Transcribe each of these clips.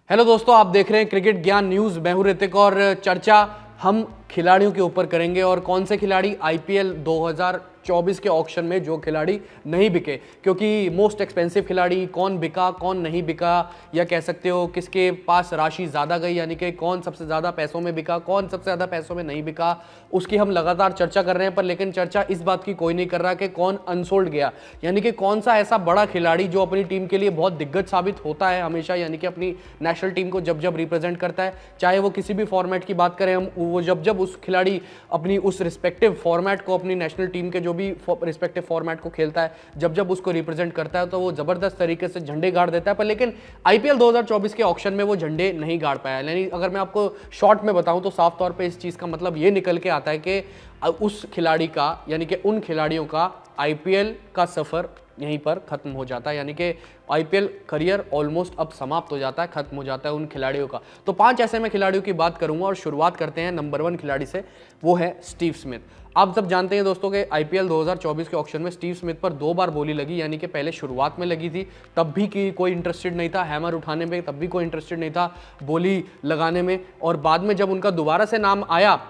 Hello दोस्तों, आप देख रहे हैं क्रिकेट ज्ञान न्यूज। मैं हूं ऋतिक और चर्चा हम खिलाड़ियों के ऊपर करेंगे और कौन से खिलाड़ी आईपीएल 2024 के ऑक्शन में जो खिलाड़ी नहीं बिके, क्योंकि मोस्ट एक्सपेंसिव खिलाड़ी कौन बिका कौन नहीं बिका, या कह सकते हो किसके पास राशि ज़्यादा गई, यानी कि कौन सबसे ज़्यादा पैसों में बिका, कौन सबसे ज़्यादा पैसों में नहीं बिका, उसकी हम लगातार चर्चा कर रहे हैं। पर लेकिन चर्चा इस बात की कोई नहीं कर रहा कि कौन अनसोल्ड गया, यानी कि कौन सा ऐसा बड़ा खिलाड़ी जो अपनी टीम के लिए बहुत दिग्गज साबित होता है हमेशा, यानी कि अपनी नेशनल टीम को जब जब रिप्रेजेंट करता है, चाहे वो किसी भी फॉर्मेट की बात करें हम, वो जब जब उस खिलाड़ी अपनी उस रिस्पेक्टिव फॉर्मेट को, अपनी नेशनल टीम के जो भी रिस्पेक्टिव फॉर्मेट को खेलता है, जब जब उसको रिप्रेजेंट करता है तो वो जबरदस्त तरीके से झंडे गाड़ देता है। पर लेकिन आईपीएल 2024 के ऑक्शन में वो झंडे नहीं गाड़ पाया। यानी अगर मैं आपको शॉर्ट में बताऊं तो साफ तौर पे इस चीज का मतलब ये निकल के आता है कि उस खिलाड़ी का, यानी कि उन खिलाड़ियों का आईपीएल का सफर यहीं पर खत्म हो जाता है, यानी कि आईपीएल करियर ऑलमोस्ट अब समाप्त हो जाता है, खत्म हो जाता है उन खिलाड़ियों का। तो 5 ऐसे मैं खिलाड़ियों की बात करूंगा और शुरुआत करते हैं नंबर 1 खिलाड़ी से, वो है स्टीव स्मिथ। आप सब जानते हैं दोस्तों कि आईपीएल 2024 के ऑक्शन में स्टीव स्मिथ पर 2 बार बोली लगी, यानी कि पहले शुरुआत में लगी थी, तब भी कोई इंटरेस्टेड नहीं था हैमर उठाने में, तब भी कोई इंटरेस्टेड नहीं था बोली लगाने में, और बाद में जब उनका दोबारा से नाम आया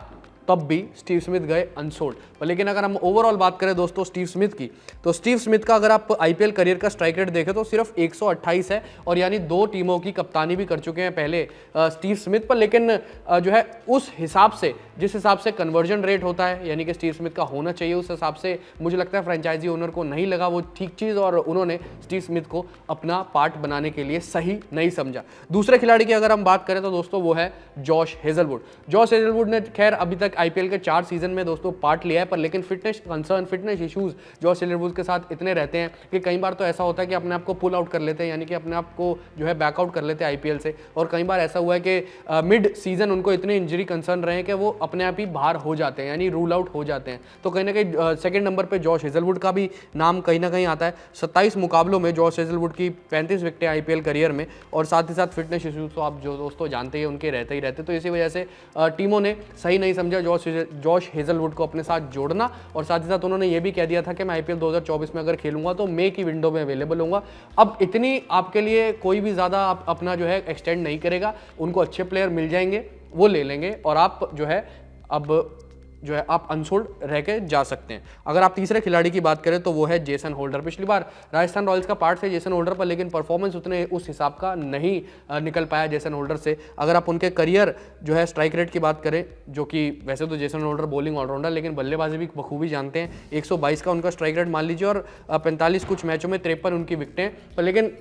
तब भी स्टीव स्मिथ गए अनसोल्ड। लेकिन अगर हम ओवरऑल बात करें दोस्तों स्टीव स्मिथ की, तो स्टीव स्मिथ का अगर आप आईपीएल करियर का स्ट्राइक रेट देखें तो सिर्फ 128 है, और यानी 2 टीमों की कप्तानी भी कर चुके हैं पहले स्टीव स्मिथ। पर लेकिन जो है उस हिसाब से, जिस हिसाब से कन्वर्जन रेट होता है, यानी कि स्टीव स्मिथ का होना चाहिए, उस हिसाब से मुझे लगता है फ्रेंचाइजी ओनर को नहीं लगा वो ठीक चीज़, और उन्होंने स्टीव स्मिथ को अपना पार्ट बनाने के लिए सही नहीं समझा। दूसरे खिलाड़ी की अगर हम बात करें तो दोस्तों वो है जॉश हेजलवुड। जॉश हेजलवुड ने खैर अभी तक आईपीएल के 4 सीजन में दोस्तों पार्ट लिया है, पर लेकिन fitness concern, fitness issues Josh Hazlewood के साथ इतने रहते हैं कि कई बार तो ऐसा होता है कि अपने आप को पुल आउट कर लेते हैं, यानी कि अपने आप को जो है बैकआउट कर लेते हैं आईपीएल से। और कई बार ऐसा हुआ है कि मिड सीजन उनको इतने इंजरी कंसर्न रहे हैं कि वो अपने आप ही बाहर हो जाते हैं, यानी रूल आउट हो जाते हैं। तो कहीं ना कहीं सेकंड नंबर पे जॉश हेजलवुड का भी नाम कहीं ना कहीं आता है। 27 मुकाबलों में जॉश हेजलवुड की 35 विकेटें आईपीएल करियर में, और साथ ही साथ फिटनेस इश्यूज तो आप जो दोस्तों जानते हैं उनके रहते ही रहते। तो इसी वजह से टीमों ने सही नहीं समझा जॉश हेजलवुड को अपने साथ जोड़ना, और साथ ही साथ उन्होंने ये भी कह दिया था कि मैं आईपीएल 2024 में अगर खेलूंगा तो मई की विंडो में अवेलेबल होऊंगा। अब इतनी आपके लिए कोई भी ज़्यादा आप अपना जो है एक्सटेंड नहीं करेगा, उनको अच्छे प्लेयर मिल जाएंगे, वो ले लेंगे, और आप जो है अब जो है आप अनसोल्ड रह के जा सकते हैं। अगर आप तीसरे खिलाड़ी की बात करें तो वो है जेसन होल्डर। पिछली बार राजस्थान रॉयल्स का पार्ट थे जेसन होल्डर, पर लेकिन परफॉर्मेंस उतने उस हिसाब का नहीं निकल पाया जेसन होल्डर से। अगर आप उनके करियर जो है स्ट्राइक रेट की बात करें, जो कि वैसे तो जेसन होल्डर बॉलिंग ऑलराउंडर, लेकिन बल्लेबाजी भी बखूबी जानते हैं, 122 का उनका स्ट्राइक रेट मान लीजिए, और 45 कुछ मैचों में 53 उनकी विकेटें। पर लेकिन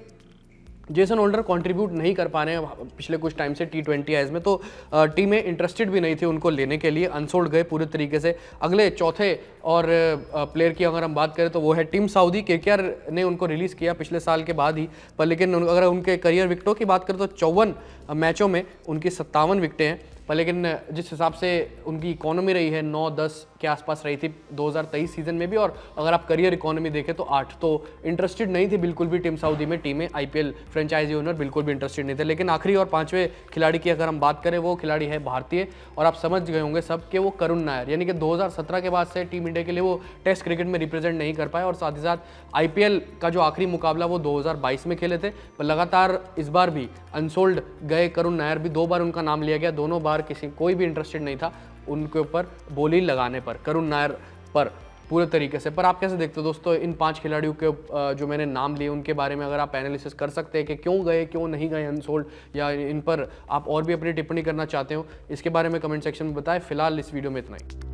जेसन होल्डर कंट्रीब्यूट नहीं कर पा रहे हैं पिछले कुछ टाइम से T20 आईज में, तो टीमें इंटरेस्टेड भी नहीं थी उनको लेने के लिए, अनसोल्ड गए पूरे तरीके से। अगले चौथे और प्लेयर की अगर हम बात करें तो वो है टीम साउदी। केकेआर ने उनको रिलीज़ किया पिछले साल के बाद ही, पर लेकिन अगर उनके करियर विकेटों की बात करें तो 54 मैचों में उनकी 57 विकेटें हैं। पर लेकिन जिस हिसाब से उनकी इकोनॉमी रही है 9-10 के आसपास रही थी 2023 सीजन में भी, और अगर आप करियर इकोनॉमी देखें तो 8, तो इंटरेस्टेड नहीं थी बिल्कुल भी टीम साउदी में। टीमें आईपीएल फ्रेंचाइजी ओनर बिल्कुल भी इंटरेस्टेड नहीं थे। लेकिन आखिरी और 5वें खिलाड़ी की अगर हम बात करें, वो खिलाड़ी है भारतीय, और आप समझ गए होंगे सब कि वो करुण नायर, यानी कि 2017 के बाद से टीम इंडिया के लिए वो टेस्ट क्रिकेट में रिप्रेजेंट नहीं कर पाए, और साथ ही साथ आईपीएल का जो आखिरी मुकाबला वो 2022 में खेले थे। पर लगातार इस बार भी अनसोल्ड गए करुण नायर भी, 2 बार उनका नाम लिया गया, दोनों बार कोई भी इंटरेस्टेड नहीं था उनके ऊपर बोली लगाने पर, करुण नायर पर पूरे तरीके से। पर आप कैसे देखते हो दोस्तों इन 5 खिलाड़ियों के जो मैंने नाम लिए, उनके बारे में अगर आप एनालिसिस कर सकते हैं कि क्यों गए क्यों नहीं गए अनसोल्ड, या इन पर आप और भी अपनी टिप्पणी करना चाहते हो, इसके बारे में कमेंट सेक्शन में बताएं। फिलहाल इस वीडियो में इतना ही।